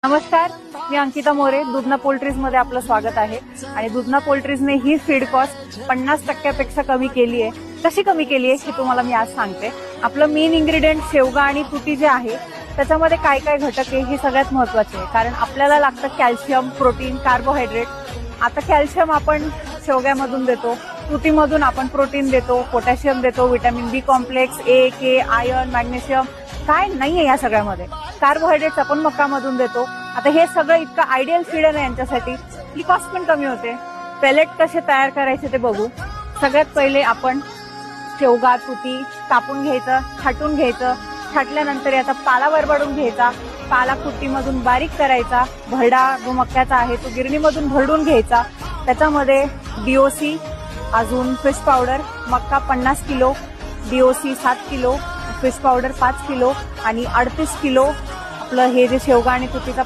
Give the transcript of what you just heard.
नमस्कार, मी अंकिता मोरे. दुधना पोल्ट्रीज मध्ये आपलं स्वागत आहे. आणि दुधना पोल्ट्रीजने ही फीड कॉस्ट 50% कमी केली आहे. कशी कमी केली आहे हे तुम्हाला मी आज सांगते. आपलं मेन इन्ग्रेडियंट शेवगा आणि तुती जे आहे त्याच्यामध्ये काय काय घटक आहे हे सगळ्यात महत्वाचे आहे. कारण आपल्याला लागतं कॅल्शियम, प्रोटीन, कार्बोहायड्रेट. आता कॅल्शियम आपण शेवग्यामधून देतो, तुतीमधून आपण प्रोटीन देतो, पोटॅशियम देतो, व्हिटॅमिन बी कॉम्प्लेक्स, ए, के, आयर्न, मॅग्नेशियम काय नाहीये या सगळ्यामध्ये. कार्बोहायड्रेट्स आपण मकामधून देतो. आता हे सगळं इतकं आयडियल फीड आहे यांच्यासाठी की कॉस्ट पण कमी होते. पेलेट कसे तयार करायचे ते बघू. सगळ्यात पहिले आपण शेवगा, तुती कापून घ्यायचं, छाटून घ्यायचं. छाटल्यानंतर याचा पाला बरबडून घ्यायचा. पाला कुट्टीमधून बारीक करायचा. भरडा जो मक्याचा आहे तो गिरणीमधून भरडून घ्यायचा. त्याच्यामध्ये डीओसी, अजून फिश पावडर, मक्का 50 kilo, DOC 7 kilo, fish powder 5 kilo आणि 38 किलो आपलं हे जे शेवगा आणि तुतीचा